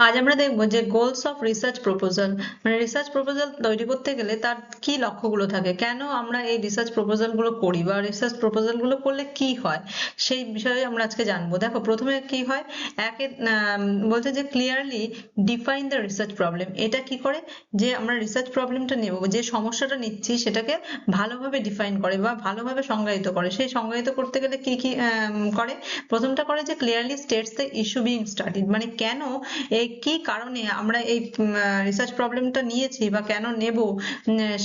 আজ আমরা দেখব যে গোলস অফ রিসার্চ প্রপোজাল, মানে রিসার্চ প্রপোজাল তৈরি করতে গেলে তার কি লক্ষ্যগুলো থাকে, কেন আমরা এই রিসার্চ প্রপোজাল গুলো করি বা রিসার্চ প্রপোজাল গুলো করলে কি হয়, সেই বিষয়ে আমরা আজকে জানবো। দেখো, প্রথমে কি হয়, একে বলছে যে clearly define the research problem. এটা কি করে, যে আমরা রিসার্চ প্রবলেমটা নেব, যে সমস্যাটা নিচ্ছি সেটাকে ভালোভাবে ডিফাইন করে বা ভালোভাবে সংজ্ঞায়িত করে। সেই সংজ্ঞায়িত করতে গেলে কি কি করে, প্রথমটা করে যে clearly states the issue being studied, মানে কেন, এই কি কারণে আমরা এই রিসার্চ প্রবলেমটা নিয়েছি বা কেন নেব,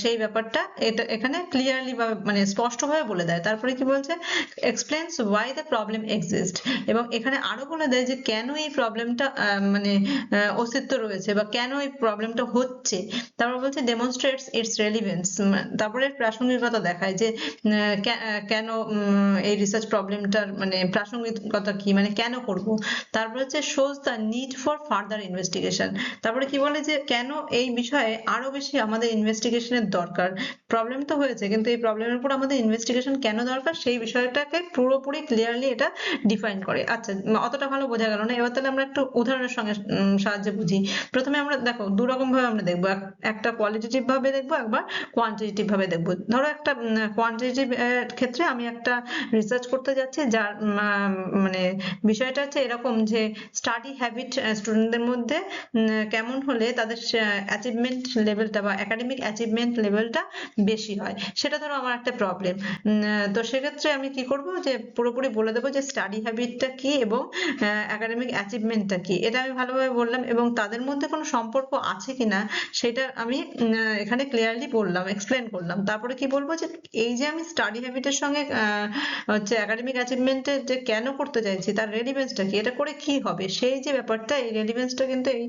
সেই ব্যাপারটা এটা এখানে ক্লিয়ারলি বা মানে স্পষ্টভাবে বলে দেয়। তারপরে কি বলছে, explains why the problem exist, এবং এখানে আরো বলে দেয় যে কেন এই প্রবলেমটা মানে অস্তিত্ব রয়েছে বা কেন এই প্রবলেমটা হচ্ছে। তারপর বলছে ডেমনস্ট্রেটস ইটস রেলিভেন্স, তারপরে প্রাসঙ্গিকতা দেখায় যে কেন এই রিসার্চ প্রবলেমটার মানে প্রাসঙ্গিকতা কি, মানে কেন করব। তারপর হচ্ছে shows the need for further investigation, তারপরে কি বলে যে কেন এই বিষয়ে আরো বেশি আমাদের ইনভেস্টিগেশনের দরকার। প্রবলেম তো হয়েছে, কিন্তু এই প্রবলেমের উপর আমাদের ইনভেস্টিগেশন কেন দরকার সেই বিষয়টাকে পুরোপুরি ক্লিয়ারলি এটা ডিফাইন করে। আচ্ছা, অতটা ভালো বোঝা গেল না, এবার তাহলে আমরা একটু উদাহরণের সঙ্গে সাহায্যে বুঝি। প্রথমে আমরা দেখো দু রকম ভাবে আমরা দেখবো, একটা কোয়ালিটেটিভ ভাবে দেখবো, একবার কোয়ান্টিটেটিভ ভাবে দেখবো। ধরো একটা কোয়ান্টিটেটিভ ক্ষেত্রে আমি একটা রিসার্চ করতে যাচ্ছি, যার মানে বিষয়টা হচ্ছে এরকম যে স্টাডি হ্যাবিট স্টুডেন্টদের মধ্যে কেমন হলে তাদের অ্যাচিভমেন্ট লেভেলটা বা একাডেমিক অ্যাচিভমেন্ট লেভেলটা বেশি হয়, সেটা ধরো আমার একটা প্রবলেম। তো সেক্ষেত্রে আমি কি করব, যে পুরোপুরি বলে দেবো যে স্টাডি হ্যাবিটটা কি এবং একাডেমিক অ্যাচিভমেন্টটা কি, এটা আমি ভালোভাবে বললাম, এবং তাদের মধ্যে কোনো সম্পর্ক আছে কিনা সেটা আমি এখানে ক্লিয়ারলি বললাম, এক্সপ্লেন করলাম। তারপরে কি বলবো, যে এই যে আমি স্টাডি হ্যাবিটের সঙ্গে হচ্ছে একাডেমিক অ্যাচিভমেন্টে যে কেন করতে চাইছি তার রেলিভেন্সটা কি, এটা করে কি হবে, সেই যে ব্যাপারটা, এই রেলিভেন্সটা কিন্তু এই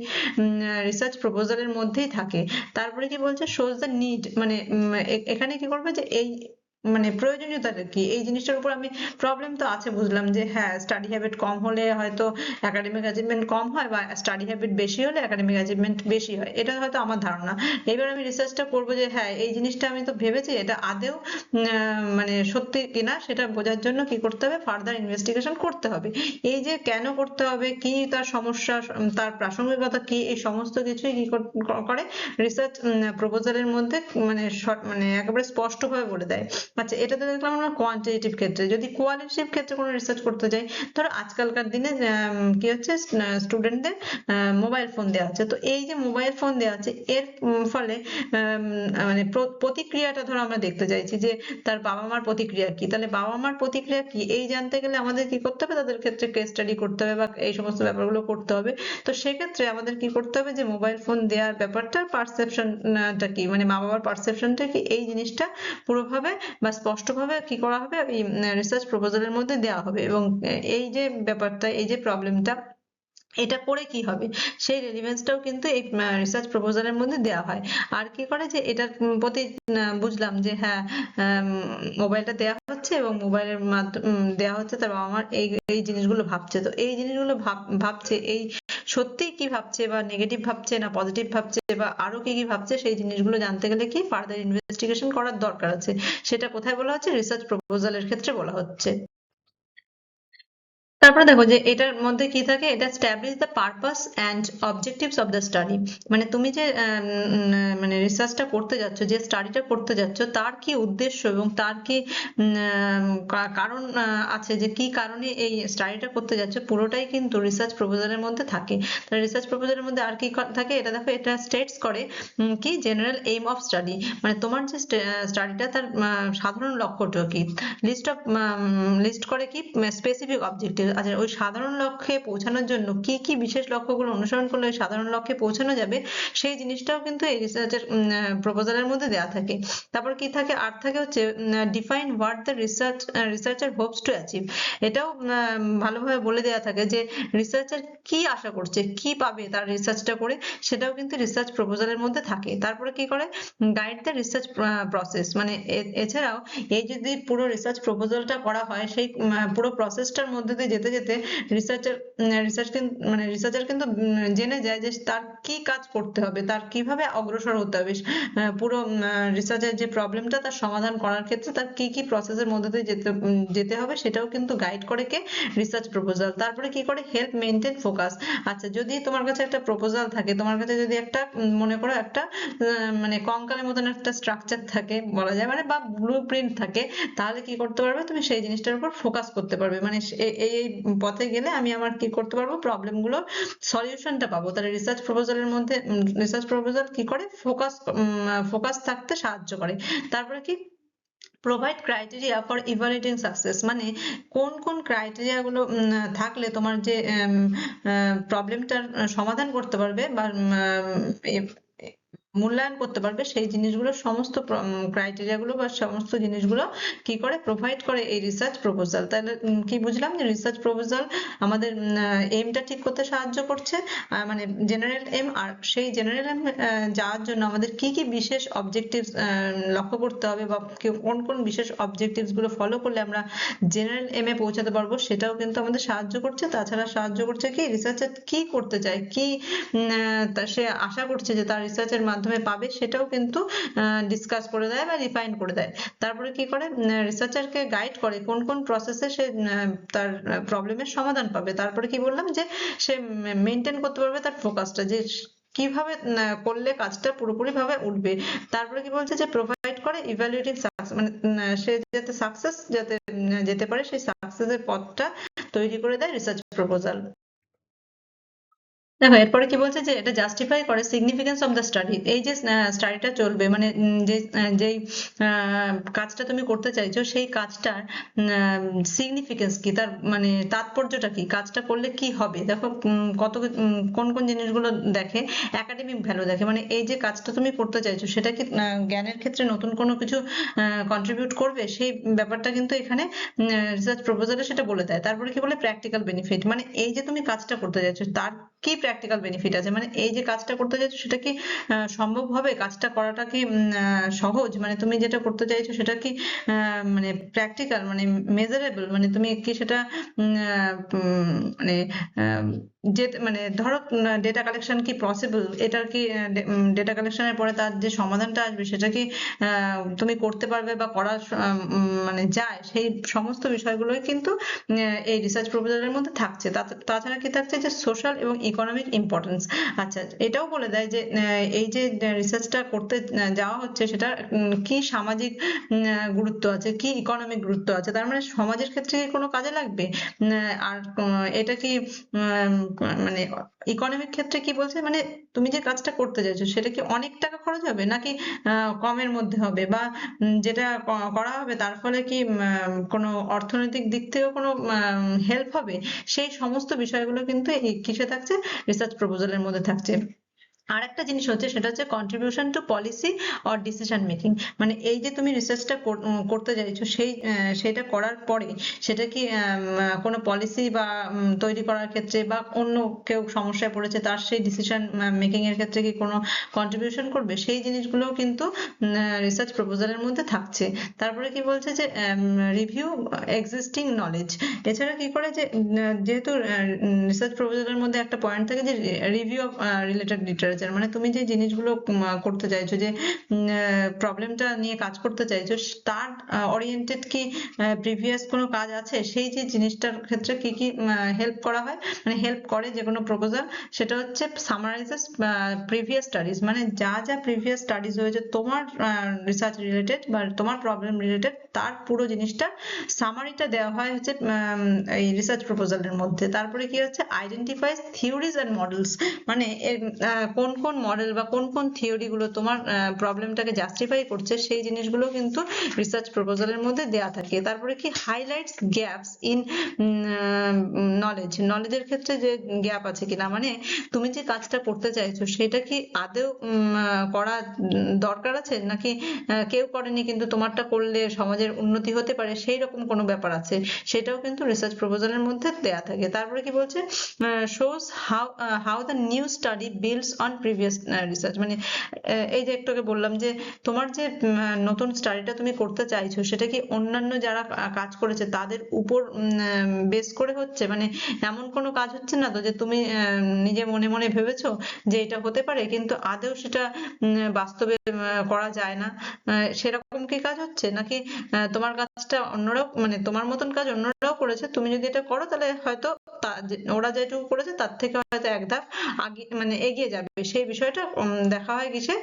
রিসার্চ প্রপোজালের মধ্যেই থাকে। তারপরে কি বলছে, শোজ দ্য নিড, মানে এখানে কি করবে, যে এই মানে প্রয়োজনীয়তাটা কি, এই জিনিসটার উপর আমি, প্রবলেম তো আছে বুঝলাম, যে হ্যাঁ স্টাডি হ্যাবিট কম হলে হয়তো একাডেমিক অ্যাচিভমেন্ট কম হয়, বা স্টাডি হ্যাবিট বেশি হলে একাডেমিক অ্যাচিভমেন্ট বেশি হয়, এটা হয়তো আমার ধারণা। এবার আমি রিসার্চটা করবো যে হ্যাঁ এই জিনিসটা আমি তো ভেবেছি, এটা আদেও মানে সত্যি কিনা সেটা বোঝার জন্য কি করতে হবে, ফার্দার ইনভেস্টিগেশন করতে হবে। এই যে কেন করতে হবে, কি তার সমস্যা, তার প্রাসঙ্গিকতা কি, এই সমস্ত কিছুই কি করে রিসার্চ প্রপোজালের মধ্যে মানে মানে একেবারে স্পষ্টভাবে বলে দেয়। আচ্ছা, এটা তো দেখলাম আমরা কোয়ান্টিটেটিভ ক্ষেত্রে। যদি কোয়ালিটেটিভ ক্ষেত্রে কোনো রিসার্চ করতে যাই, ধরো আজকালকার দিনে কি হচ্ছে, স্টুডেন্টদের মোবাইল ফোন দেওয়া আছে, তো এই যে মোবাইল ফোন দেওয়া আছে এর ফলে মানে প্রতিক্রিয়াটা ধরো আমরা দেখতে চাইছি, যে তার বাবা মার প্রতিক্রিয়া কি, তাহলে বাবা মার প্রতিক্রিয়া কি এই জানতে গেলে আমাদের কি করতে হবে, তাদের ক্ষেত্রে কেস স্টাডি করতে হবে বা এই সমস্ত ব্যাপারগুলো করতে হবে। তো সেক্ষেত্রে আমাদের কি করতে হবে, যে মোবাইল ফোন দেওয়ার ব্যাপারটা পারসেপশনটা কি, মানে মা বাবার পারসেপশনটা কি, এই জিনিসটা পুরোভাবে বা স্পষ্টভাবে কি করা হবে, এই রিসার্চ প্রপোজালের মধ্যে দেওয়া হবে। এবং এই যে ব্যাপারটা, এই যে প্রবলেমটা, এটা করে কি হবে সেই রেলিভেন্সটাও কিন্তু এই রিসার্চ প্রপোজালের মধ্যে দেওয়া হয়। আর কি করে, যে এটার প্রতি বুঝলাম যে হ্যাঁ মোবাইলটা দেওয়া হচ্ছে এবং মোবাইলের মাধ্যমে দেওয়া হচ্ছে, তার বাবা মার এই এই জিনিসগুলো ভাবছে, তো এই জিনিসগুলো ভাবছে, এই সত্যিই কি ভাবছে, বা নেগেটিভ ভাবছে না পজিটিভ ভাবছে, বা আরো কি কি ভাবছে, সেই জিনিসগুলো জানতে গেলে কি ফার্দার ইনভেস্টিগেশন করার দরকার আছে। সেটা কোথায় বলা হচ্ছে, রিসার্চ প্রপোজালের ক্ষেত্রে বলা হচ্ছে। তারপরে দেখো যে এটার মধ্যে কি থাকে, এটা establish the purpose and objectives of the study, মানে তুমি যে মানে রিসার্চটা করতে যাচ্ছ, যে স্টাডিটা করতে যাচ্ছ, তার কি উদ্দেশ্য এবং তার কি কারণ আছে, যে কি কারণে এই স্টাডিটা করতে যাচ্ছ, পুরোটাই কিন্তু রিসার্চ প্রপোজালের মধ্যে থাকে। তাহলে রিসার্চ প্রপোজালের মধ্যে আর কি থাকে, এটা দেখো, এটা স্টেটস করে কি জেনারেল এইম অফ স্টাডি, মানে তোমার যে স্টাডিটা তার সাধারণ লক্ষ্যটা কি, লিস্ট করে কি স্পেসিফিক অবজেক্টিভ। আচ্ছা, ওই সাধারণ লক্ষ্যে পৌঁছানোর জন্য কি কি বিশেষ লক্ষ্যগুলো অনুসরণ করলে ওই সাধারণ লক্ষ্যে পৌঁছানো যাবে, সেই জিনিসটাও কিন্তু এই রিসার্চের প্রপোজালের মধ্যে দেওয়া থাকে। তারপর কি থাকে, আর থাকে হচ্ছে define what the researcher Hopes to achieve, এটাও ভালোভাবে বলে দেওয়া থাকে যে রিসার্চার কি আশা করছে, কি পাবে তার রিসার্চটা করে, সেটাও কিন্তু রিসার্চ প্রপোজালের মধ্যে থাকে। তারপরে কি করে, গাইড দ্য রিসার্চ প্রসেস, মানে এছাড়াও এই যদি পুরো রিসার্চ প্রপোজালটা করা হয়, সেই পুরো প্রসেসটার মধ্যে দিয়ে যেতে যেতে রিসার্চার কিন্তু জেনে যায় যে তার কি কাজ করতে হবে, তার কিভাবে অগ্রসর হতে হবে, পুরো রিসার্চের যে প্রবলেমটা তার সমাধান করার ক্ষেত্রে তার কি কি প্রসেসের মধ্যে দিয়ে যেতে হবে সেটাও কিন্তু গাইড করে কে, রিসার্চ প্রপোজাল। তারপরে কি করে, হেল্প মেনটেন ফোকাস। আচ্ছা, যদি তোমার কাছে একটা প্রপোজাল থাকে, তোমার কাছে যদি একটা মনে করো একটা মানে কঙ্কালের মতন একটা স্ট্রাকচার থাকে বলা যায়, মানে বা ব্লু প্রিন্ট থাকে, তাহলে কি করতে পারবে তুমি, সেই জিনিসটার উপর ফোকাস করতে পারবে। মানে এই পথে গেলে আমি আমার কি করতে পারবো, প্রবলেম গুলো সলিউশনটা পাবো। তাহলে রিসার্চ প্রপোজাল কি করে, ফোকাস থাকতে সাহায্য করে। তারপরে কি, provide criteria for evaluating success, মানে কোন কোন ক্রাইটেরিয়া গুলো থাকলে তোমার যে প্রবলেমটার সমাধান করতে পারবে বা মূল্যায়ন করতে পারবে, সেই জিনিসগুলো সমস্ত ক্রাইটেরিয়া গুলো বা সমস্ত জিনিসগুলো কি করে, প্রোভাইড করে এই রিসার্চ প্রপোজাল। তাহলে কি বুঝলাম, যে রিসার্চ প্রপোজাল আমাদের এইমটা ঠিক করতে সাহায্য করছে, মানে জেনারেল এম, আর সেই জেনারেল এম যাওয়ার জন্য আমাদের কি কি বিশেষ অবজেক্টিভস লক্ষ্য করতে হবে, বা কোন কোন বিশেষ অবজেক্টিভস গুলো ফলো করলে আমরা জেনারেল এম এ পৌঁছাতে পারবো, সেটাও কিন্তু আমাদের সাহায্য করছে। তাছাড়া সাহায্য করছে কি, রিসার্চার কি করতে চায়, কি সে আশা করছে যে তার রিসার্চের মাধ্যমে পাবে, সেটাও কিন্তু ডিসকাস করে দেয় বা রিফাইন করে দেয়। তারপরে কি করে, রিসার্চারকে গাইড করে কোন কোন প্রসেসে সে তার প্রবলেমের সমাধান পাবে। তারপরে কি বললাম, যে সে মেনটেন করতে পারবে তার ফোকাসটা, যে কিভাবে করলে কাজটা পুরোপুরি ভাবে উঠবে। তারপরে কি বলছে, যে প্রোভাইড করে ইভ্যালুয়েটিং সাকসেস, মানে সে যাতে যেতে পারে, সেই সাকসেসের পথটা তৈরি করে দেয় রিসার্চ প্রপোজাল। দেখো এরপরে কি বলছে, যে এটা জাস্টিফাই করে সিগনিফিকেন্স অফ দ্য স্টাডি। এই যে স্টাডিটা চলবে, মানে যেই কাজটা তুমি করতে চাইছো, সেই কাজটার সিগনিফিকেন্স কি, তার মানে তাৎপর্যটা কি, কাজটা করলে কি হবে। দেখো কোন কোন জিনিসগুলো দেখে, একাডেমিক ভ্যালু দেখে, মানে এই যে কাজটা তুমি করতে চাইছো সেটা কি জ্ঞানের ক্ষেত্রে নতুন কোনো কিছু কন্ট্রিবিউট করবে, সেই ব্যাপারটা কিন্তু এখানে রিসার্চ প্রপোজালে সেটা বলে দেয়। তারপরে কি বলে, প্র্যাকটিক্যাল বেনিফিট, মানে এই যে তুমি কাজটা করতে চাইছো তার কি প্র্যাকটিক্যাল বেনিফিট আছে, মানে এই যে কাজটা করতে চাইছো সেটা কি সম্ভব হবে, কাজটা করাটা কি সহজ, মানে তুমি যেটা করতে চাইছো সেটা কি মানে প্র্যাকটিক্যাল, মানে মেজারেবল, মানে তুমি কি সেটা মানে যে মানে ধরো ডেটা কালেকশন কি পসিবল, এটার কি ডেটা কালেকশনের পরে তার যে সমাধানটা আসবে সেটা কি তুমি করতে পারবে বা করা মানে যায়, সেই সমস্ত বিষয়গুলোই কিন্তু এই রিসার্চ প্রপোজালের মধ্যে থাকছে। তাছাড়া কি থাকছে, যে সোশ্যাল এবং ইকোনমিক ইম্পর্টেন্স। আচ্ছা, এটাও বলে দেয় যে এই যে রিসার্চটা করতে যাওয়া হচ্ছে সেটা কি সামাজিক গুরুত্ব আছে, কি ইকোনমিক গুরুত্ব আছে, তার মানে সমাজের ক্ষেত্রে কি কোনো কাজে লাগবে, আর এটা কি মানে ইকোনমিক ক্ষেত্রে কি বলছে, মানে তুমি যে কাজটা করতে চাইছো সেটা কি অনেক টাকা খরচ হবে নাকি কমের মধ্যে হবে, বা যেটা করা হবে তার ফলে কি কোনো অর্থনৈতিক দিক থেকেও কোনো হেল্প হবে, সেই সমস্ত বিষয়গুলো কিন্তু এই কিসে থাকছে, রিসার্চ প্রপোজালের মধ্যে থাকছে। আর একটা জিনিস হচ্ছে, সেটা হচ্ছে contribution to policy or decision making, মানে এই যে তুমি রিসার্চটা করতে চাইছো সেটা করার পরে সেটা কি কোনো পলিসি বা তৈরি করার ক্ষেত্রে, বা অন্য কেউ সমস্যায় পড়েছে তার সেই ডিসিশন মেকিং এর ক্ষেত্রে কি কোনো কন্ট্রিবিউশন করবে, সেই জিনিসগুলোও কিন্তু রিসার্চ প্রপোজালের মধ্যে থাকছে। তারপরে কি বলছে, যে রিভিউ এক্সিস্টিং নলেজ। এছাড়া কি করে, যে যেহেতু রিসার্চ প্রপোজালের মধ্যে একটা পয়েন্ট থাকে, যে রিভিউ অফ রিলেটেড লিটারেচার, মানে তুমি যে জিনিসগুলো করতে চাইছো, যে প্রবলেমটা নিয়ে কাজ করতে চাইছো, তার ওরিয়েন্টেড কি প্রিভিয়াস কোনো কাজ আছে, সেই যে জিনিসটার ক্ষেত্রে কি কি হেল্প করা হয়, মানে হেল্প করে যে কোনো প্রপোজাল, সেটা হচ্ছে সামারাইজেস প্রিভিয়াস স্টাডিজ, মানে যা যা প্রিভিয়াস স্টাডিজ হয়েছে তোমার রিসার্চ রিলেটেড বা তোমার প্রবলেম রিলেটেড, তার পুরো জিনিসটা সামারিটা দেওয়া হয় হচ্ছে এই রিসার্চ প্রপোজালের মধ্যে। তারপরে কি হচ্ছে, আইডেন্টিফাইজ থিওরিজ এন্ড মডেলস, মানে কোন কোন মডেল বা কোন কোন থিওরি গুলো তোমার প্রবলেমটাকে জাস্টিফাই করছে, সেই জিনিসগুলো কিন্তু রিসার্চ প্রপোজালের মধ্যে দেওয়া থাকে। তারপরে কি, হাইলাইটস গ্যাপস ইন নলেজের ক্ষেত্রে যে গ্যাপ আছে কিনা, মানে তুমি যে কাজটা করতে চাইছো সেটা কি আদৌ করা দরকার আছে, নাকি কেউ করেনি কিন্তু তোমারটা করলে সমাজের উন্নতি হতে পারে, সেই রকম কোনো ব্যাপার আছে, সেটাও কিন্তু রিসার্চ প্রপোজালের মধ্যে দেয়া থাকে। তারপরে কি বলছে, shows how the new study builds on on previous research. মানে এই যে একটু আগে বললাম যে তোমার যে নতুন স্টাডিটা তুমি করতে চাইছো সেটা কি অন্যান্য যারা কাজ করেছে তাদের উপর বেস করে হচ্ছে, মানে এমন কোনো কাজ হচ্ছে না তো যে তুমি নিজে মনে মনে ভেবেছো যে এটা হতে পারে কিন্তু আদৌ সেটা বাস্তবে করা যায় না, সেরকম কি কাজ হচ্ছে নাকি তোমার কাজটা অন্যরাও, মানে তোমার মতন কাজ অন্যরাও করেছে, তুমি যদি এটা করো তাহলে হয়তো ওরা যেটুকু করেছে তার থেকে হয়তো এক ধাপ আগে মানে এগিয়ে যাবে, সেই বিষয়টা দেখা হয় কিসে,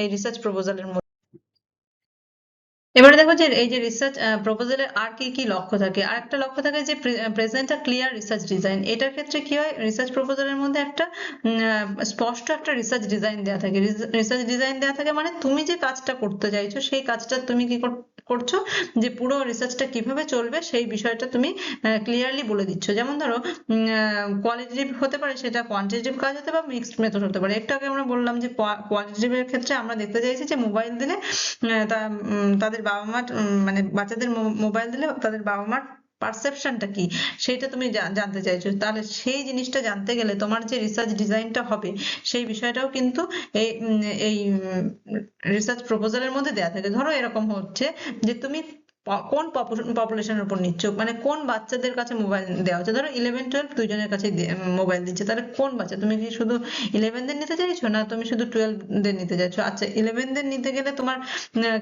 এই রিসার্চ প্রপোজালের মধ্যে। এবারে দেখো যে এই যে রিসার্চ প্রপোজালের আর কি কি লক্ষ্য থাকে, আর একটা লক্ষ্য থাকে যে প্রেজেন্ট আ ক্লিয়ার রিসার্চ ডিজাইন। এটার ক্ষেত্রে কি হয়, রিসার্চ প্রপোজালের মধ্যে একটা স্পষ্ট একটা রিসার্চ ডিজাইন দেওয়া থাকে। রিসার্চ ডিজাইন দেওয়া থাকে মানে তুমি যে কাজটা করতে চাইছো সেই কাজটা তুমি কি করছো, যে পুরো রিসার্চটা কিভাবে চলবে সেই বিষয়টা তুমি ক্লিয়ারলি বলে দিচ্ছ। যেমন ধরো কোয়ালিটেটিভ হতে পারে, সেটা কোয়ান্টিটেটিভ কাজ হতে পারে, মিক্সড মেথড হতে পারে। একটু আগে আমরা বললাম যে কোয়ালিটেটিভ এর ক্ষেত্রে আমরা দেখতে চাইছি যে মোবাইল দিলে তাদের বাবা মা মানে বাচ্চাদের মোবাইল দিলে তাদের বাবা মার পারসেপশনটা কি সেইটা তুমি জানতে চাইছো, তাহলে সেই জিনিসটা জানতে গেলে তোমার যে রিসার্চ ডিজাইনটা হবে সেই বিষয়টাও কিন্তু এই রিসার্চ প্রপোজালের মধ্যে দেওয়া থাকে। ধরো এরকম হচ্ছে যে তুমি কোন পপুলেশনের উপর নিচ্ছ, মানে কোন বাচ্চাদের কাছে মোবাইল দেওয়া হচ্ছে। ধরো 11-12 দুইজনের কাছে মোবাইল দিচ্ছে, তাহলে কোন বাচ্চা, তুমি কি শুধু 11 দের নিতে চাইছো না তুমি শুধু 12 দের নিতে চাইছো? আচ্ছা 11 দের নিতে গেলে তোমার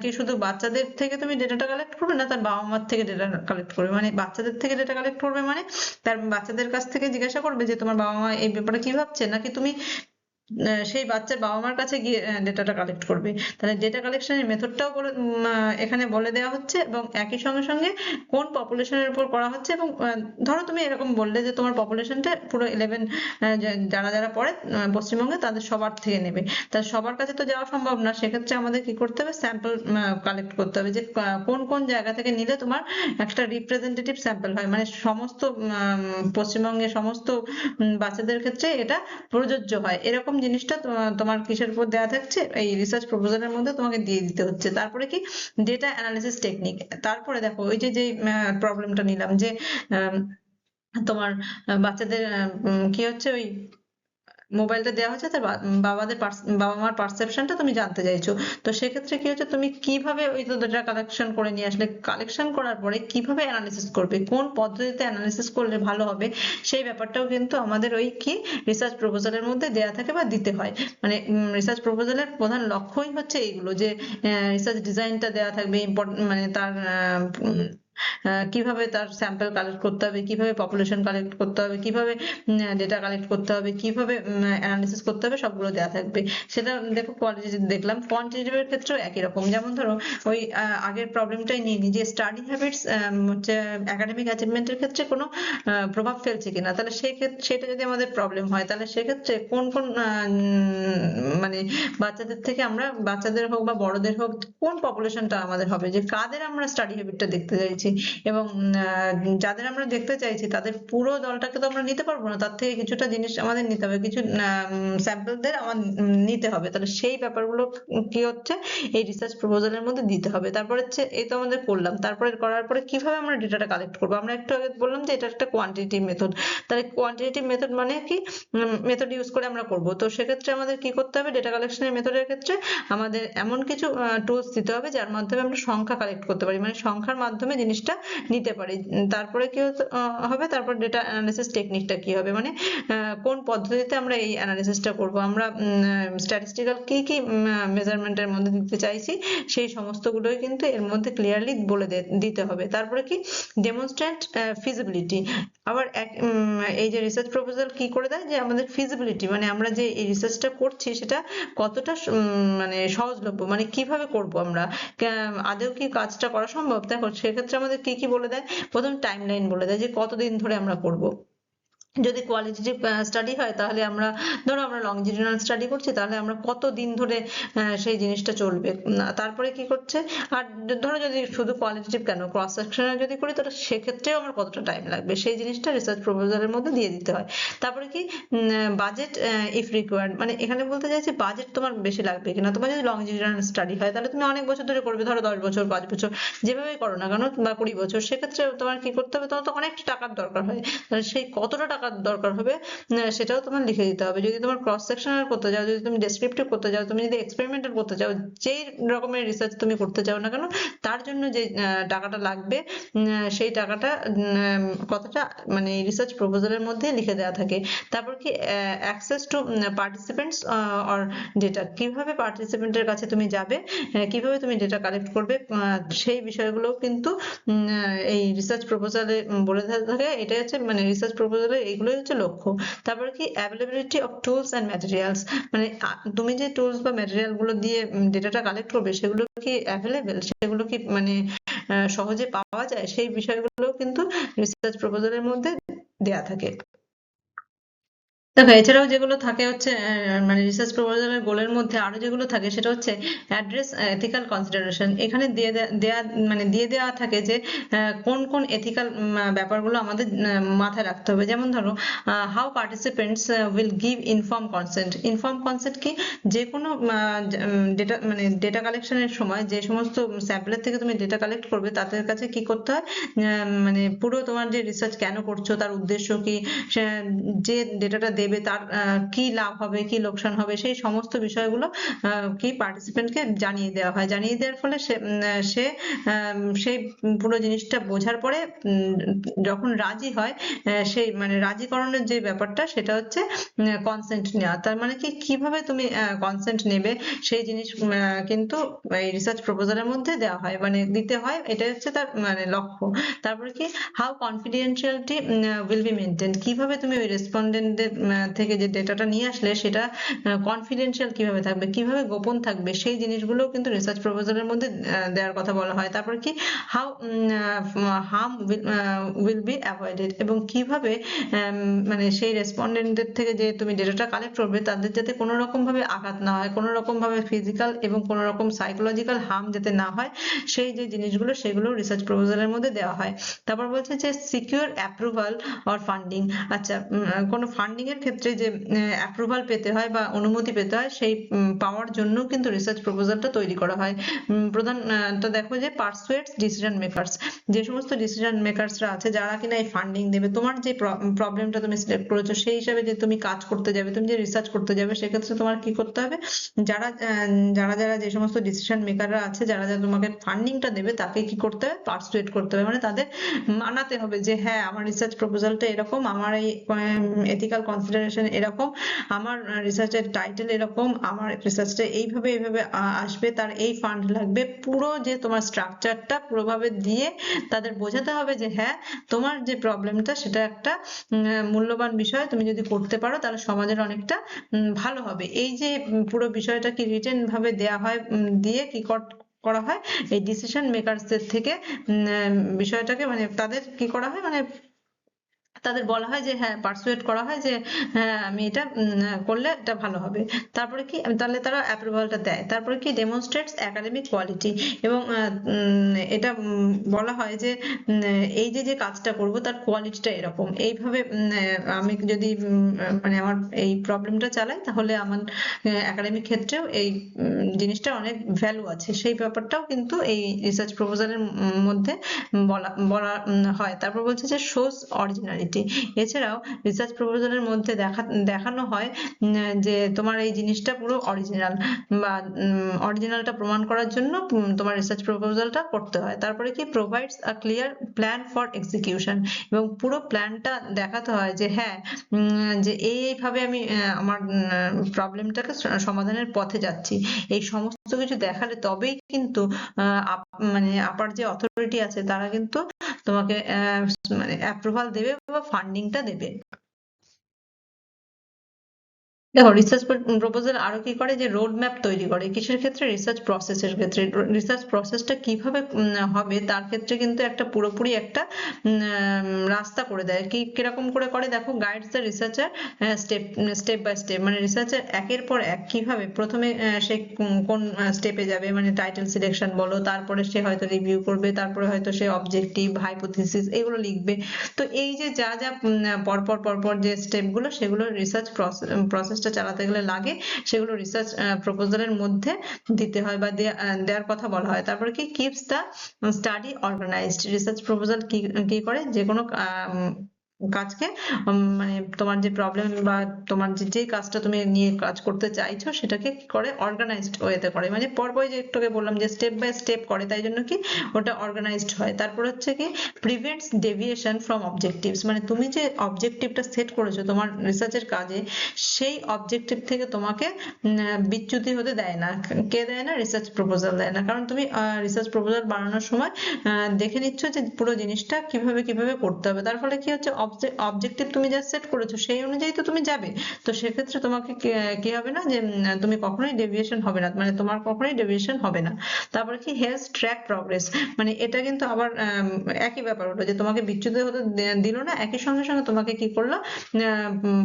কি শুধু বাচ্চাদের থেকে তুমি ডেটাটা কালেক্ট করবে না তার বাবা মার থেকে ডেটা কালেক্ট করবে? মানে বাচ্চাদের থেকে ডেটা কালেক্ট করবে মানে তার বাচ্চাদের কাছ থেকে জিজ্ঞাসা করবে যে তোমার বাবা মা এই ব্যাপারে কি ভাবছে, নাকি তুমি সেই বাচ্চার বাবা মার কাছে গিয়ে ডেটাটা কালেক্ট করবে? তাহলে ডেটা কালেকশনের মেথডটাও এখানে বলে দেওয়া হচ্ছে, এবং একই সঙ্গে সঙ্গে কোন পপুলেশনের উপর করা হচ্ছে। এবং ধরো তুমি এরকম বললে যে তোমার পপুলেশনটা পুরো 11 যারা যারা পড়ে পশ্চিমবঙ্গে তাদের সবার থেকে নেবে, তা সবার কাছে তো যাওয়া সম্ভব না। সেক্ষেত্রে আমাদের কি করতে হবে, স্যাম্পল কালেক্ট করতে হবে যে কোন কোন জায়গা থেকে নিলে তোমার একটা রিপ্রেজেন্টেটিভ স্যাম্পল হয়, মানে সমস্ত পশ্চিমবঙ্গের সমস্ত বাচ্চাদের ক্ষেত্রে এটা প্রযোজ্য হয়, এরকম জিনিসটা তোমার কিসের উপর দেওয়া থাকছে, এই রিসার্চ প্রপোজালের মধ্যে তোমাকে দিয়ে দিতে হচ্ছে। তারপরে কি, ডেটা অ্যানালিসিস টেকনিক। তারপরে দেখো ওই যে যে প্রবলেমটা নিলাম যে তোমার বাচ্চাদের কি হচ্ছে, ওই মোবাইলটা দেওয়া হচ্ছে তার বাবা মার পারসেপশনটা তুমি জানতে চাইছো। তো সেক্ষেত্রে কি হচ্ছে, তুমি কিভাবে ওই ডেটা কালেকশন করে নিয়ে আসলে, কালেকশন করার পরে কিভাবে অ্যানালিসিস করবে, কোন পদ্ধতিতে অ্যানালিসিস করলে ভালো হবে, সেই ব্যাপারটাও কিন্তু আমাদের ওই কি রিসার্চ প্রপোজালের মধ্যে দেয়া থাকে বা দিতে হয়। মানে রিসার্চ প্রপোজালের প্রধান লক্ষ্যই হচ্ছে এইগুলো, যে রিসার্চ ডিজাইনটা দেওয়া থাকবে, মানে তার কিভাবে তার স্যাম্পল কালেক্ট করতে হবে, কিভাবে পপুলেশন কালেক্ট করতে হবে, কিভাবে ডেটা কালেক্ট করতে হবে, কিভাবে অ্যানালিসিস করতে হবে, সবগুলো দেওয়া থাকবে। সেটা দেখো কোয়ালিটেটিভ দেখলাম। কোয়ান্টিটেটিভ এর ক্ষেত্রেও একই রকম। যেমন ধরো ওই আগের প্রবলেমটাই নিয়ে নিই, যে স্টাডি হ্যাবিটস হচ্ছে একাডেমিক অ্যাচিভমেন্টের ক্ষেত্রে কোনো প্রভাব ফেলছে কিনা। তাহলে সেটা যদি আমাদের প্রবলেম হয় তাহলে সেক্ষেত্রে কোন কোন মানে বাচ্চাদের থেকে আমরা, বাচ্চাদের হোক বা বড়দের হোক, কোন পপুলেশনটা আমাদের হবে, যে কাদের আমরা স্টাডি হ্যাবিটটা দেখতে চাইছি। এবং যাদের আমরা দেখতে চাইছি তাদের পুরো দলটাকে তো আমরা নিতে পারবো না, তার থেকে কিছুটা জিনিস আমাদের নিতে হবে, কিছু স্যাম্পলদের আমার নিতে হবে। তাহলে সেই ব্যাপারগুলো কি হচ্ছে এই রিসার্চ প্রপোজালের মধ্যে দিতে হবে। তারপর হচ্ছে এই তো আমাদের করলাম, তারপরে করার পরে কিভাবে আমরা ডেটাটা কালেক্ট করবো, আমরা একটু আগে বললাম যে এটা একটা কোয়ান্টিটেটিভ মেথড। তাহলে কোয়ান্টিটেটিভ মেথড মানে কি, মেথড ইউজ করে আমরা করব। তো সেক্ষেত্রে আমাদের কি করতে হবে, ডেটা কালেকশনের মেথডের ক্ষেত্রে আমাদের এমন কিছু টুলস দিতে হবে যার মাধ্যমে আমরা সংখ্যা কালেক্ট করতে পারি, মানে সংখ্যার মাধ্যমে জিনিসটা নিতে পারি। তারপরে কি হবে, তারপর ডেটা অ্যানালিসিস টেকনিকটা কি হবে, মানে কোন পদ্ধতিতে আমরা এই অ্যানালিসিসটা করব, আমরা স্ট্যাটিস্টিক্যাল কি কি মেজারমেন্টের মধ্যে দিতে চাইছি সেই সমস্তগুলোই কিন্তু এর মধ্যে ক্লিয়ারলি বলে দিতে হবে। তারপরে কি, ডেমনস্ট্রেট ফিজিবিলিটি। আবার এই যে রিসার্চ প্রপোজাল কি করে দেয়, যে আমাদের ফিজিবিলিটি, মানে আমরা যে এই রিসার্চটা করছি সেটা কতটা মানে সহজলভ্য, মানে কিভাবে করব আমরা, আদৌ কি কাজটা করা সম্ভব। দেখো সেক্ষেত্রে আমাদের কি কি বলে দেয়, প্রথম টাইমলাইন বলে দেয় যে কতদিন ধরে আমরা করব। যদি কোয়ালিটেটিভ স্টাডি হয় তাহলে আমরা, ধরো আমরা লংজিটিউডাল স্টাডি করছি, তাহলে আমরা কতদিন ধরে সেই জিনিসটা চলবে। তারপরে কি করছে, আর ধরো যদি শুধু কোয়ালিটেটিভ কেন, ক্রস সেকশনাল যদি করি তাহলে সেক্ষেত্রেও আমার কতটা টাইম লাগবে, সেই জিনিসটা রিসার্চ প্রপোজালের মধ্যে দিয়ে দিতে হয়। তারপরে কি, বাজেট ইফ রিকোয়ার্ড, মানে এখানে বলতে চাইছি বাজেট তোমার বেশি লাগবে কিনা। তোমার যদি লংজিটিউডাল স্টাডি হয় তাহলে তুমি অনেক বছর ধরে করবে, ধরো 10 বছর 5 বছর যেভাবেই করো না কেন, বা 20 বছর, সেক্ষেত্রে তোমার কি করতে হবে, তোমার তো অনেক টাকার দরকার হয়। তাহলে সেই কতটা টাকা টাকার দরকার হবে সেটাও তোমার লিখে দিতে হবে। যদি তোমার ক্রস সেকশনাল করতে চাও, যদি তুমি ডেসক্রিপটিভ করতে চাও, তুমি যদি এক্সপেরিমেন্টাল করতে চাও, যেই রকমের রিসার্চ তুমি করতে চাও না কেন, তার জন্য যে টাকাটা লাগবে সেই টাকাটা কথাটা মানে রিসার্চ প্রপোজালের মধ্যে লিখে দেওয়া থাকে। তারপর কি access to participants or data, কিভাবে পার্টিসিপেন্টের কাছে তুমি যাবে, কিভাবে তুমি ডেটা কালেক্ট করবে, সেই বিষয়গুলো কিন্তু এই রিসার্চ প্রপোজালে বলে থাকে। এটাই হচ্ছে মানে রিসার্চ প্রপোজালের এইগুলোই হচ্ছে লক্ষ্য। তারপরে কি availability of tools and materials, মানে তুমি যে টুলস বা ম্যাটেরিয়াল গুলো দিয়ে ডেটাটা কালেক্ট করবে সেগুলো কি অ্যাভেলেবেল, সেগুলো কি মানে সহজে পাওয়া যায়, সেই বিষয়গুলো কিন্তু রিসার্চ প্রপোজালের মধ্যে দেয়া থাকে। দেখো এছাড়াও যেগুলো থাকে হচ্ছে মানে রিসার্চ প্রপোজালের গোলের মধ্যে আরো যেগুলো থাকে সেটা হচ্ছে অ্যাড্রেস এথিক্যাল কনসিডারেশন। এখানে দিয়ে দেওয়া থাকে যে কোন কোন এথিক্যাল ব্যাপারগুলো আমাদের মাথায় রাখতে হবে। যেমন ধরো how participants will give inform consent. Inform consent কি, যে কোনো ডেটা মানে ডেটা কালেকশনের সময় যে সমস্ত স্যাম্পলের থেকে তুমি ডেটা কালেক্ট করবে তাদের কাছে কি করতে হয়, মানে পুরো তোমার যে রিসার্চ কেন করছো, তার উদ্দেশ্য কি, যে ডেটাটা দেবে তার কি লাভ হবে কি লোকসান হবে, সেই সমস্ত বিষয়গুলো কি পার্টিসিপেন্টকে জানিয়ে দেওয়া হয়। জানিয়ে দেওয়ার ফলে সে সেই পুরো জিনিসটা বোঝার পরে যখন রাজি হয়, সেই মানে রাজিকরণের যে ব্যাপারটা সেটা হচ্ছে কনসেন্ট নেওয়া। তার মানে কি, কিভাবে তুমি কনসেন্ট নেবে সেই জিনিস কিন্তু এই রিসার্চ প্রপোজালের মধ্যে দেওয়া হয়, মানে দিতে হয়, এটা হচ্ছে তার মানে লক্ষ্য। তারপরে কি how confidentiality will be maintained, কিভাবে তুমি ওই রেসপন্ডেন্টদের থেকে যে ডেটাটা নিয়ে আসলে সেটা কনফিডেন্সিয়াল কিভাবে থাকবে, কিভাবে গোপন থাকবে, সেই জিনিসগুলো কিন্তু রিসার্চ প্রপোজালের মধ্যে দেওয়ার কথা বলা হয়। তারপর কি how harm will be avoided, এবং কিভাবে মানে সেই রেসপন্ডেন্টদের থেকে যে তুমি ডেটাটা কালেক্ট করবে তাদের যাতে কোনো রকম ভাবে আঘাত না হয়, কোনো রকম ভাবে ফিজিক্যাল এবং কোনো রকম সাইকোলজিক্যাল হার্ম যাতে না হয়, সেই যে জিনিসগুলো সেগুলো রিসার্চ প্রপোজালের মধ্যে দেওয়া হয়। তারপর বলছে যে সিকিউর অ্যাপ্রুভাল অর ফান্ডিং। আচ্ছা, কোনো ফান্ডিং এর ক্ষেত্রে যে অ্যাপ্রুভাল পেতে হয় বা অনুমতি পেতে হয়, সেই পাওয়ার জন্য কিন্তু রিসার্চ প্রপোজালটা তৈরি করা হয়। প্রধানটা দেখো যে পারসুয়েটস ডিসিশন মেকার্স, যে সমস্ত ডিসিশন মেকার্সরা আছে যারা কিনা এই ফান্ডিং দেবে, তোমার যে প্রবলেমটা তুমি সিলেক্ট করেছো সেই হিসাবে যে তুমি কাজ করতে যাবে, তুমি যে রিসার্চ করতে যাবে, সেক্ষেত্রে তোমার কি করতে হবে, যারা যারা যে সমস্ত ডিসিশন মেকাররা আছে, যারা যারা তোমাকে ফান্ডিংটা দেবে, তাকে কি করতে হবে, পারসুয়েট করতে হবে, মানে তাদের মানাতে হবে যে হ্যাঁ আমার রিসার্চ প্রপোজালটা এরকম, আমার এই এথিক্যাল কনসিডারেশন এরকম, আমার রিসার্চের টাইটেল এরকম, আমার রিসার্চটা এইভাবে এইভাবে আসবে, তার এই ফান্ড লাগবে, পুরো যে তোমার স্ট্রাকচারটা পুরোভাবে দিয়ে তাদের বোঝাতে হবে যে হ্যাঁ তোমার যে প্রবলেমটা সেটা একটা মূল্যবান বিষয়, তুমি যদি করতে পারো তাহলে সমাজের অনেকটা ভালো হবে। এই যে পুরো বিষয়টা কি রিটেন ভাবে দেয়া হয়, দিয়ে কি করা হয়, এই ডিসিশন মেকারসদের থেকে বিষয়টাকে মানে তাদের কি করা হয়, মানে তাদের বলা হয় যে হ্যাঁ পারসুয়েট করা হয় যে হ্যাঁ আমি এটা করলে এটা ভালো হবে। তারপরে কি তাহলে তারা অ্যাপ্রুভালটা দেয়। তারপরে কি ডেমনস্ট্রেটস একাডেমিক কোয়ালিটি, এবং এটা বলা হয় যে এই যে যে কাজটা করব তার কোয়ালিটিটা এরকম, এইভাবে আমি যদি মানে আমার এই প্রবলেমটা চালাই তাহলে আমার একাডেমিক ক্ষেত্রেও এই জিনিসটা অনেক ভ্যালু আছে, সেই ব্যাপারটাও কিন্তু এই রিসার্চ প্রপোজালের মধ্যে বলা বলা হয়। তারপর বলছে যে শোজ অরিজিনালিটি। এছাড়াও রিসার্চ প্রপোজালের মধ্যে দেখানো হয় যে তোমার এই জিনিসটা পুরো অরিজিনাল, বা অরিজিনালটা প্রমাণ করার জন্য তোমার রিসার্চ প্রপোজালটা করতে হয়। তারপরে কি provides a clear plan for execution, এবং পুরো প্ল্যানটা দেখাতে হয় যে হ্যাঁ যে এইভাবে আমি আমার প্রবলেমটাকে সমাধানের পথে যাচ্ছি। এই সমস্ত কিছু দেখালে তবেই কিন্তু মানে আপার যে অথরিটি আছে তারা কিন্তু তোমাকে মানে অ্যাপ্রুভাল দেবে বা ফান্ডিংটা দেবে। দেখো রিসার্চ প্রপোজাল আরো কি করে, যে রোড ম্যাপ তৈরি করে কিসের ক্ষেত্রে, রিসার্চ প্রসেসের ক্ষেত্রে। রিসার্চ প্রসেসটা কিভাবে হবে তার ক্ষেত্রে কিন্তু একটা পুরোপুরি একটা রাস্তা করে দেয়। কিরকম করে দেখো, guides the researcher step by step, মানে রিসার্চার একের পর এক কিভাবে প্রথমে সে কোন স্টেপে যাবে, মানে টাইটেল সিলেকশন বলো, তারপরে সে হয়তো রিভিউ করবে, তারপরে হয়তো সে অবজেক্টিভ হাইপোথিসিস এগুলো লিখবে। তো এই যে যা যা পরপর যে স্টেপগুলো সেগুলো রিসার্চ প্রসেসটা চালাতে গেলে লাগে, সেগুলো রিসার্চ প্রপোজালের মধ্যে দিতে হয় বা দেওয়ার কথা বলা হয়। তারপরে কি keeps the study organized. Research proposal কি করে, যে কোনো কাজকে মানে তোমার যে প্রবলেম বা তোমার যে কাজটা তুমি নিয়ে কাজ করতে চাইছো সেটাকে কি করে অর্গানাইজড ওয়েতে করে, মানে পরপর যে একটু আগে বললাম যে স্টেপ বাই স্টেপ করে, তাই জন্য কি ওটা অর্গানাইজড হয়। তারপর হচ্ছে কি প্রিভেন্টস ডেভিয়েশন ফ্রম অবজেক্টিভস, মানে তুমি যে অবজেক্টিভটা সেট করেছো তোমার রিসার্চের কাজে, সেই অবজেক্টিভ থেকে তোমাকে বিচ্যুতি হতে দেয় না। কে দেয় না? রিসার্চ প্রপোজাল দেয় না। কারণ তুমি রিসার্চ প্রপোজাল বানানোর সময় দেখে নিচ্ছ যে পুরো জিনিসটা কিভাবে কিভাবে করতে হবে, তার ফলে কি হচ্ছে অবজেক্টিভ তুমি যা সেট করেছো সেই অনুযায়ী তো তুমি যাবে। তো সেক্ষেত্রে তোমাকে কি হবে না যে তুমি কখনোই ডেভিয়েশন হবে না, মানে তোমার কখনোই ডেভিয়েশন হবে না। তারপরে কি হেল্পস ট্র্যাক প্রগ্রেস, মানে এটা কিন্তু আবার একই ব্যাপার হলো যে তোমাকে বিচ্যুত হতে দিল না, একই সঙ্গে সঙ্গে তোমাকে কি করলো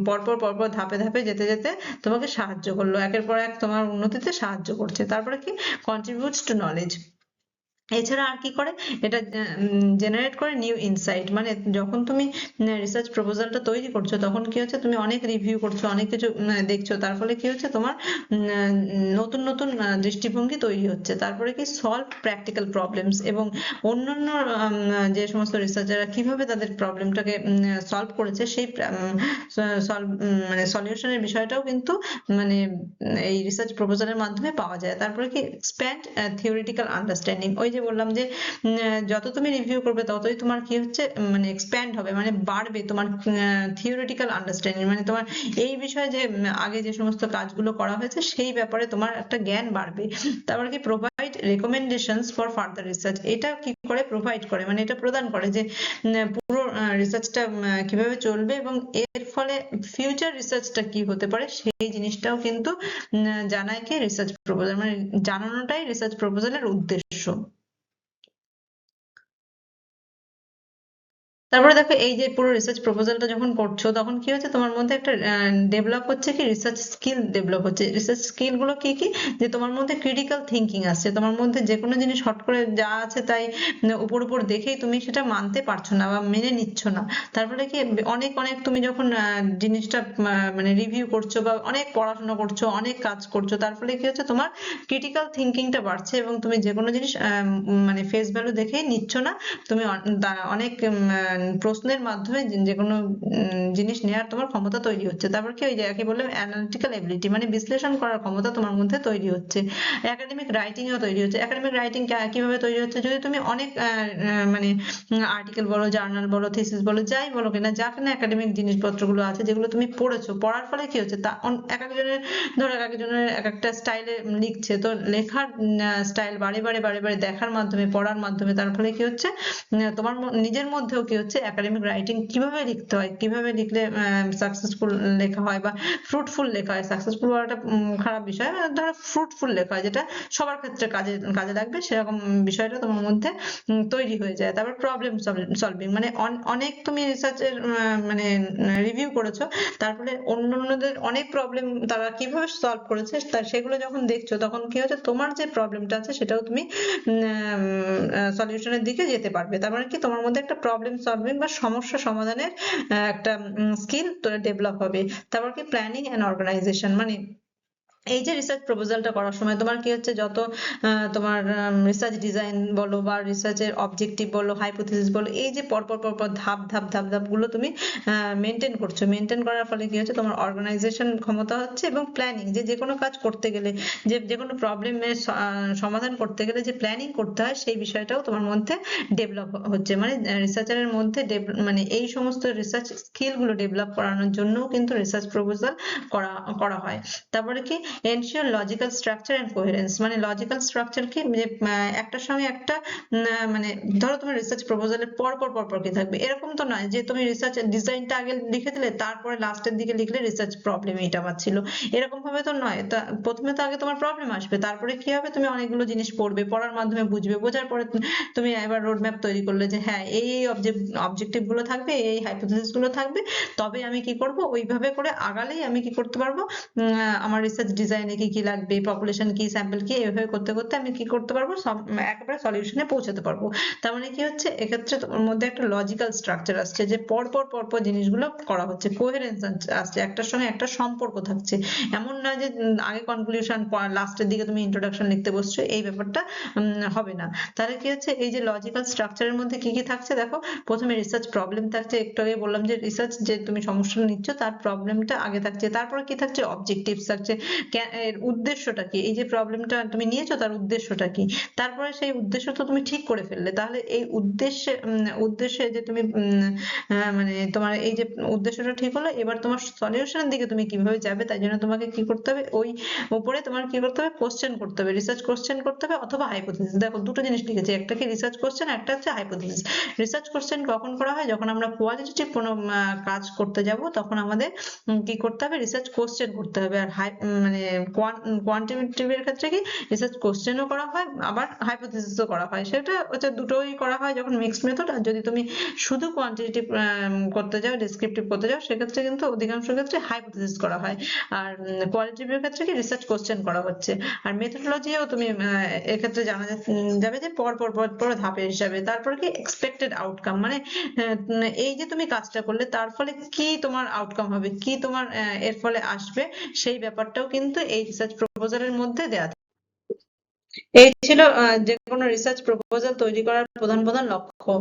পরপর পরপর ধাপে ধাপে যেতে যেতে তোমাকে সাহায্য করলো, একের পর এক তোমার উন্নতিতে সাহায্য করছে। তারপরে কি কন্ট্রিবিউটস টু নলেজ, এছাড়া আর কি করে এটা জেনারেট করে নিউ ইনসাইট, মানে যখন তুমি রিসার্চ প্রপোজালটা তৈরি করছো তখন কি হচ্ছে তুমি অনেক রিভিউ করছো, অনেক কিছু দেখছো, তার ফলে কি হচ্ছে তোমার নতুন নতুন দৃষ্টিভঙ্গি তৈরি হচ্ছে। তারপরে কি সলভ প্র্যাকটিক্যাল প্রবলেমস, এবং অন্যান্য যে সমস্ত রিসার্চাররা কিভাবে তাদের প্রবলেমটাকে সলভ করেছে সেই মানে সলিউশনের বিষয়টাও কিন্তু মানে এই রিসার্চ প্রপোজালের মাধ্যমে পাওয়া যায়। তারপরে কি এক্সপ্যান্ড থিওরিটিক্যাল আন্ডারস্ট্যান্ডিং, ওই যে বললাম যে যত তুমি রিভিউ করবে ততই তোমার কি হচ্ছে মানে এক্সপ্যান্ড হবে, মানে বাড়বে তোমার থিওরিটিক্যাল আন্ডারস্ট্যান্ডিং, মানে তোমার এই বিষয়ে যে আগে যে সমস্ত কাজগুলো করা হয়েছে সেই ব্যাপারে তোমার একটা জ্ঞান বাড়বে। তারপরে কি provide recommendations for further research, এটা কি করে প্রোভাইড করে, মানে এটা প্রদান করে যে পুরো রিসার্চটা কিভাবে চলবে এবং এর ফলে ফিউচার রিসার্চটা কি হতে পারে সেই জিনিসটাও কিন্তু জানায় কি রিসার্চ প্রপোজাল, মানে জানানোটাই রিসার্চ প্রপোজালের উদ্দেশ্য। তারপরে দেখো এই যে পুরো রিসার্চ প্রপোজালটা যখন করছো তখন কি হচ্ছে তোমার মধ্যে একটা ডেভেলপ হচ্ছে কি রিসার্চ স্কিল ডেভেলপ হচ্ছে। রিসার্চ স্কিল গুলো কি কি, যে তোমার মধ্যে ক্রিটিক্যাল থিঙ্কিং আসছে, তোমার মধ্যে যে কোনো জিনিস হট করে যা আছে তাই উপর উপর দেখেই তুমি সেটা মানতে পারছো না বা মেনে নিচ্ছ না। তারপরে কি অনেক অনেক তুমি যখন জিনিসটা মানে রিভিউ করছো বা অনেক পড়াশোনা করছো, অনেক কাজ করছো, তার ফলে কি হচ্ছে তোমার ক্রিটিক্যাল থিঙ্কিংটা বাড়ছে এবং তুমি যে কোনো জিনিস মানে ফেস ভ্যালু দেখেই নিচ্ছ না, তুমি অনেক প্রশ্নের মাধ্যমে যে কোনো জিনিস নেওয়ার তোমার ক্ষমতা তৈরি হচ্ছে। তারপর কি ওই যে একে বললাম অ্যানালিটিক্যাল এবিলিটি, মানে বিশ্লেষণ করার ক্ষমতা তোমার মধ্যে তৈরি হচ্ছে। একাডেমিক রাইটিং ও তৈরি হচ্ছে। একাডেমিক রাইটিং কিভাবে তৈরি হচ্ছে, যদি তুমি অনেক মানে আর্টিকেল বলো, জার্নাল বলো, থিসিস বলো, যাই বলো কিনা, যা কিনা একাডেমিক জিনিসপত্রগুলো আছে যেগুলো তুমি পড়েছো, পড়ার ফলে কি হচ্ছে তা এক একজনের ধরো এক একজনের এক একটা স্টাইলে লিখছে, তো লেখার স্টাইল বারে বারে বারে বারে দেখার মাধ্যমে, পড়ার মাধ্যমে, তার ফলে কি হচ্ছে তোমার নিজের মধ্যেও কি হচ্ছে একাডেমিক রাইটিং কিভাবে লিখতে হয়, কিভাবে লিখলে সাকসেসফুল লেখা হয় বা ফ্রুটফুল লেখা হয়। সাকসেসফুল বলাটা খারাপ বিষয়, ধরো ফ্রুটফুল লেখা হয় যেটা সবার ক্ষেত্রে কাজে কাজে লাগবে, সেরকম বিষয়টা তোমার মধ্যে তৈরি হয়ে যায়। তারপর প্রবলেম সলভিং, মানে অনেক তুমি রিসার্চের মানে রিভিউ করেছো, তারপরে অন্যদের অনেক প্রবলেম তারা কিভাবে সলভ করেছে সেগুলো যখন দেখছো তখন কি হচ্ছে তোমার যে প্রবলেমটা আছে সেটাও তুমি সলিউশনের দিকে যেতে পারবে। তার মানে কি তোমার মধ্যে একটা প্রবলেম সলভিং বা সমস্যা সমাধানের একটা স্কিল ডেভেলপ হবে। তারপর কি প্ল্যানিং এন্ড অর্গানাইজেশন, মানে এই যে রিসার্চ প্রপোজালটা করার সময় তোমার কি হচ্ছে যত তোমার রিসার্চ ডিজাইন বলো বা রিসার্চের অবজেক্টিভ বলো, হাইপোথিসিস বলো, এই যে পরপর পরপর ধাপ ধাপ ধাপ ধাপ গুলো তুমি মেনটেন করছো, মেনটেন করার ফলে কি হচ্ছে তোমার অর্গানাইজেশন ক্ষমতা হচ্ছে এবং প্ল্যানিং, যে কোনো কাজ করতে গেলে, যে কোনো প্রবলেমের সমাধান করতে গেলে যে প্ল্যানিং করতে হয় সেই বিষয়টাও তোমার মধ্যে ডেভেলপ হচ্ছে। মানে রিসার্চারের মধ্যে মানে এই সমস্ত রিসার্চ স্কিল গুলো ডেভেলপ করানোর জন্য কিন্তু রিসার্চ প্রপোজাল করা করা হয়। তারপরে কি ensure logical structure and coherence, মানে লজিক্যাল স্ট্রাকচার কি, যে একটার সঙ্গে একটা মানে ধরো তোমার রিসার্চ প্রপোজালের পরপর পরপর কি থাকবে, এরকম তো নয় যে তুমি রিসার্চ ডিজাইনটা আগে লিখে দিলে তারপরে লাস্টের দিকে লিখলে রিসার্চ প্রবলেম এটা পাচ্ছিল, এরকম ভাবে তো নয়। তা প্রথমে তো আগে তোমার প্রবলেম আসবে, তারপরে কি হবে তুমি অনেকগুলো জিনিস পড়বে, পড়ার মাধ্যমে বুঝবে, বোঝার পরে তুমি এবার রোড ম্যাপ তৈরি করলে যে হ্যাঁ এই অবজেক্টিভ গুলো থাকবে, এই হাইপোথিসিস গুলো থাকবে, তবে আমি কি করব ওইভাবে করে আগালেই আমি কি করতে পারবো আমার রিসার্চ ডিজাইনে কি কি লাগবে, পপুলেশন কি, স্যাম্পল কি, এভাবে করতে করতে আমি কি করতে পারবো, একেবারে সলিউশনে পৌঁছাতে পারবো। তার মানে কি হচ্ছে, এক্ষেত্রে তোমার মধ্যে একটা লজিক্যাল স্ট্রাকচার আসছে, যে পরপর পরপর জিনিসগুলো করা হচ্ছে, কোহেরেন্স আসছে, একটার সঙ্গে একটা সম্পর্ক থাকছে। এমন না যে আগে কনক্লুশন লাস্টের দিকে তুমি ইন্ট্রোডাকশন লিখতে বসছো, এই ব্যাপারটা হবে না। তাহলে কি হচ্ছে, এই যে লজিক্যাল স্ট্রাকচারের মধ্যে কি কি থাকছে দেখো, প্রথমে রিসার্চ প্রবলেম থাকছে, একটু আগে বললাম যে রিসার্চ যে তুমি সমস্যা নিচ্ছ তার প্রবলেমটা আগে থাকছে, তারপরে কি থাকছে, অবজেক্টিভস থাকছে, এর উদ্দেশ্যটা কি, এই যে প্রবলেমটা তুমি নিয়েছো তার উদ্দেশ্যটা কি, তারপরে সেই উদ্দেশ্য তো তুমি ঠিক করে ফেললে, তাহলে এই উদ্দেশ্যে যে তুমি মানে তোমার এই যে উদ্দেশ্যটা ঠিক হলো, এবার তোমার সলিউশনের দিকে তুমি কিভাবে যাবে, তাই জন্য তোমাকে কি করতে হবে, ওই উপরে তোমার কি করতে হবে, কোশ্চেন করতে হবে, রিসার্চ কোশ্চেন করতে হবে, অথবা হাইপোথিসিস। দেখো দুটো জিনিস লিখেছি, একটা কি রিসার্চ কোশ্চেন, একটা হচ্ছে হাইপোথিসিস। রিসার্চ কোশ্চেন কখন করা হয়, যখন আমরা কোয়ালিটেটিভ কোনো কাজ করতে যাব, তখন আমাদের কি করতে হবে, রিসার্চ কোশ্চেন করতে হবে। আর মানে কোয়ান্টিটেটিভ এর ক্ষেত্রে কি, রিসার্চ কোশ্চেনও করা হয়, আবার হাইপোথিসিসও করা হয়। সেটা হচ্ছে দুটোই করা হয় যখন মিক্সড মেথড। আর যদি তুমি শুধু কোয়ান্টিটেটিভ করতে যাও, ডেসক্রিপটিভ করতে যাও, সেক্ষেত্রে কিন্তু অধিকাংশ ক্ষেত্রে হাইপোথিসিস করা হয়। আর কোয়ালিটেটিভ এর ক্ষেত্রে কি, রিসার্চ কোশ্চেন করা হচ্ছে। আর মেথোডোলজিও তুমি এক্ষেত্রে জানা যাবে যে পর পর পর পর ধাপের হিসাবে। তারপর কি, এক্সপেক্টেড আউটকাম, মানে এই যে তুমি কাজটা করলে তার ফলে কি তোমার আউটকাম হবে, কি তোমার এর ফলে আসবে, সেই ব্যাপারটাও কিন্তু এই রিসার্চ প্রপোজালের মধ্যে দেয়া থাকে। এই ছিল যে কোনো রিসার্চ প্রপোজাল তৈরি করার প্রধান প্রধান লক্ষ্য।